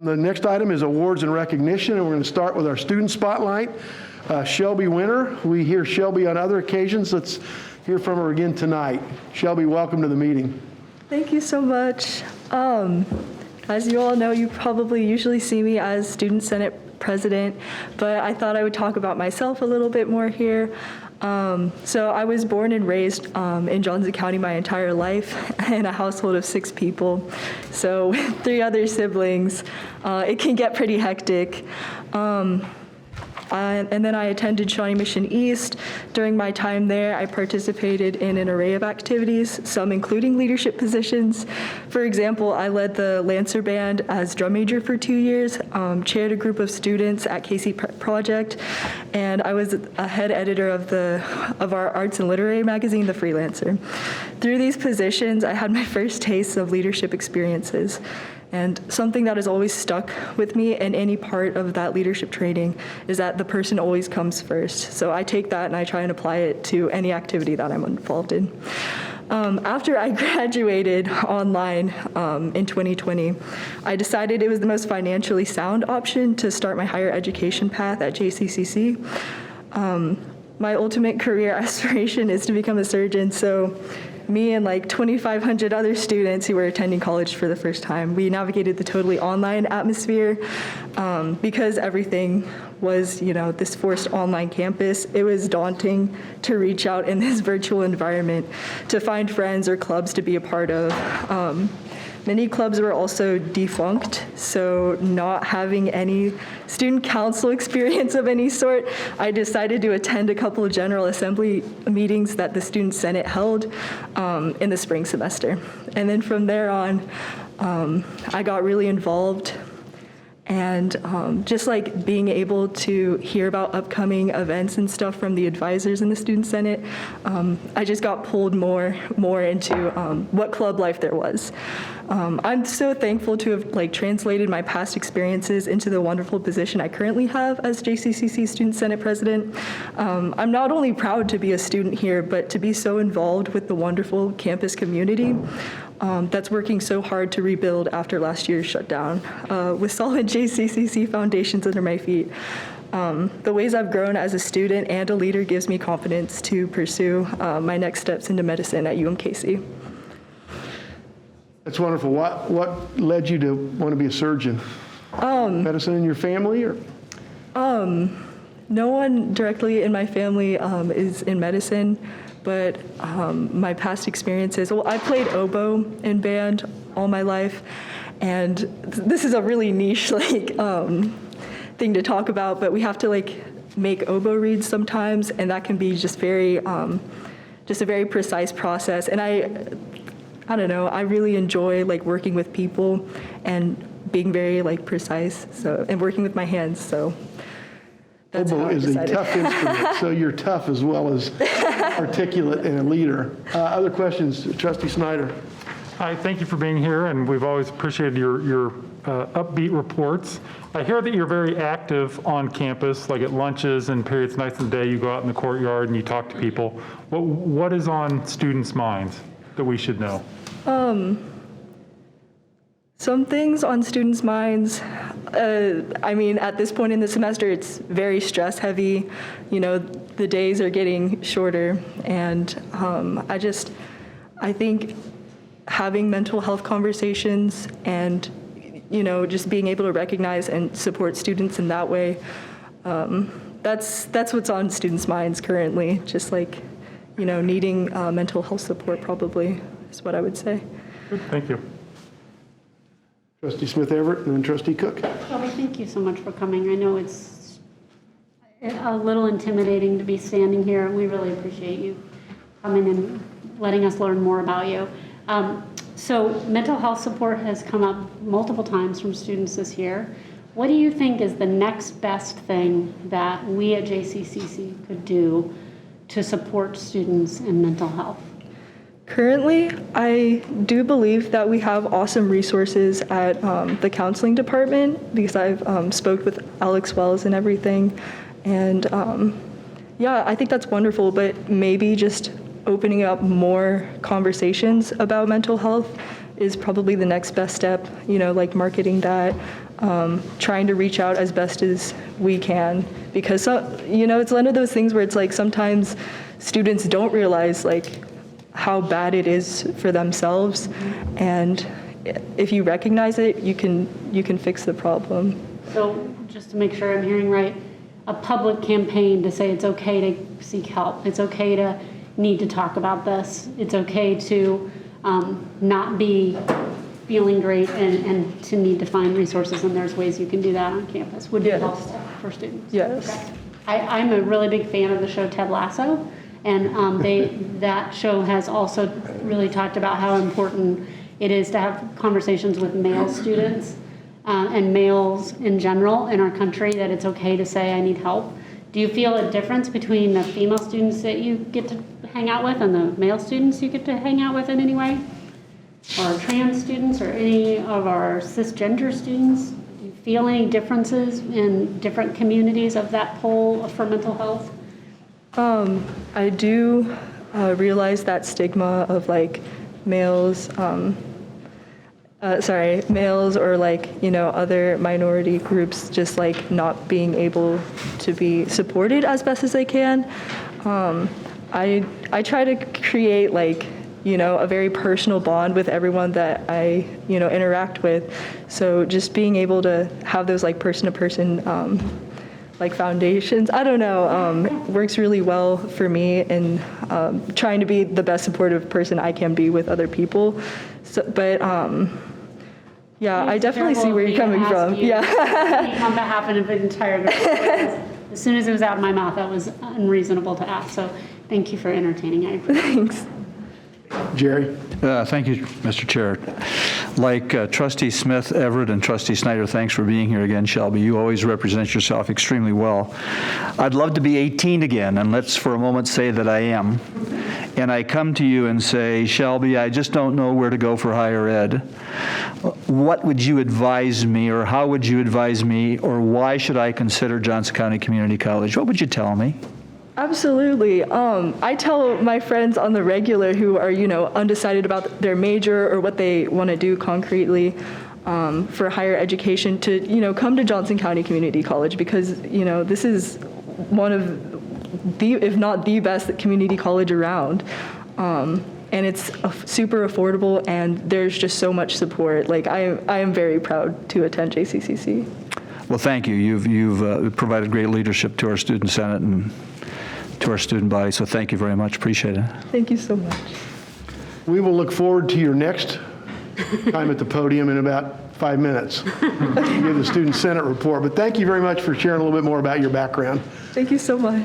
The next item is awards and recognition, and we're going to start with our student spotlight. Shelby Winter. We hear Shelby on other occasions. Let's hear from her again tonight. Shelby, welcome to the meeting. Thank you so much. As you all know, you probably usually see me as Student Senate President, but I thought I would talk about myself a little bit more here. So I was born and raised in Johnson County my entire life in a household of 6 people. So with 3 other siblings, it can get pretty hectic. And then I attended Shawnee Mission East. During my time there, I participated in an array of activities, some including leadership positions. For example, I led the Lancer Band as drum major for 2 years, chaired a group of students at Casey Project, and I was a head editor of our arts and literary magazine, The Freelancer. Through these positions, I had my first taste of leadership experiences. And something that has always stuck with me in any part of that leadership training is that the person always comes first. So I take that and I try and apply it to any activity that I'm involved in. After I graduated online in 2020, I decided it was the most financially sound option to start my higher education path at JCCC. My ultimate career aspiration is to become a surgeon, so me and like 2,500 other students who were attending college for the first time, we navigated the totally online atmosphere because everything was, this forced online campus. It was daunting to reach out in this virtual environment, to find friends or clubs to be a part of. Many clubs were also defunct, so not having any student council experience of any sort, I decided to attend a couple of General Assembly meetings that the Student Senate held in the spring semester. And then from there on, I got really involved. And just like being able to hear about upcoming events and stuff from the advisors in the Student Senate, I just got pulled more into what club life there was. I'm so thankful to have translated my past experiences into the wonderful position I currently have as JCCC Student Senate President. I'm not only proud to be a student here, but to be so involved with the wonderful campus community that's working so hard to rebuild after last year's shutdown, with solid JCCC foundations under my feet. The ways I've grown as a student and a leader gives me confidence to pursue my next steps into medicine at UMKC. That's wonderful. What led you to want to be a surgeon? Medicine in your family, or? No one directly in my family is in medicine, but my past experiences, I played oboe in band all my life, and this is a really niche thing to talk about, but we have to make oboe reeds sometimes, and that can be just a very precise process. And I don't know, I really enjoy working with people and being very precise, and working with my hands, so that's oboe is a tough instrument, so you're tough as well as articulate and a leader. Other questions? Trustee Snyder. Hi, thank you for being here, and we've always appreciated your upbeat reports. I hear that you're very active on campus, like at lunches and periods, nights and day, you go out in the courtyard and you talk to people. What is on students' minds that we should know? Some things on students' minds, at this point in the semester, it's very stress heavy. The days are getting shorter, and I think having mental health conversations and, just being able to recognize and support students in that way, that's what's on students' minds currently. Just needing mental health support probably is what I would say. Good, thank you. Trustee Smith Everett, and then Trustee Cook. Shelby, thank you so much for coming. I know it's a little intimidating to be standing here, and we really appreciate you coming and letting us learn more about you. So mental health support has come up multiple times from students this year. What do you think is the next best thing that we at JCCC could do to support students in mental health? Currently, I do believe that we have awesome resources at the counseling department, because I've spoke with Alex Wells and everything. And I think that's wonderful, but maybe just opening up more conversations about mental health is probably the next best step, marketing that, trying to reach out as best as we can, because it's one of those things where it's like sometimes students don't realize like how bad it is for themselves, and if you recognize it, you can fix the problem. So just to make sure I'm hearing right, a public campaign to say it's okay to seek help, it's okay to need to talk about this, it's okay to not be feeling great and to need to find resources, and there's ways you can do that on campus would be Yes. helpful for students. Yes. Okay. I'm a really big fan of the show Ted Lasso, and that show has also really talked about how important it is to have conversations with male students and males in general in our country, that it's okay to say I need help. Do you feel a difference between the female students that you get to hang out with and the male students you get to hang out with in any way? Or trans students or any of our cisgender students? Do you feel any differences in different communities of that pole for mental health? I do realize that stigma of like males, males or like, other minority groups just like not being able to be supported as best as they can. I try to create like, a very personal bond with everyone that I, interact with. So just being able to have those like person-to-person like foundations, I don't know, works really well for me in trying to be the best supportive person I can be with other people. So, but yeah, I definitely see where you're coming from. Yeah. On behalf of the entire group. As soon as it was out of my mouth, that was unreasonable to ask. So thank you for entertaining. I appreciate it. Thanks. Jerry? Thank you, Mr. Chair. Like Trustee Smith, Everett, and Trustee Snyder, thanks for being here again, Shelby. You always represent yourself extremely well. I'd love to be 18 again, and let's for a moment say that I am. And I come to you and say, Shelby, I just don't know where to go for higher ed. What would you advise me, or how would you advise me, or why should I consider Johnson County Community College? What would you tell me? Absolutely. I tell my friends on the regular who are, undecided about their major or what they want to do concretely for higher education to, come to Johnson County Community College, because, this is one of the, if not the best community college around. And it's super affordable, and there's just so much support. Like, I am very proud to attend JCCC. Well, thank you. You've provided great leadership to our student senate and to our student body, so thank you very much. Appreciate it. Thank you so much. We will look forward to your next time at the podium in about 5 minutes. Give the Student Senate report. But thank you very much for sharing a little bit more about your background. Thank you so much.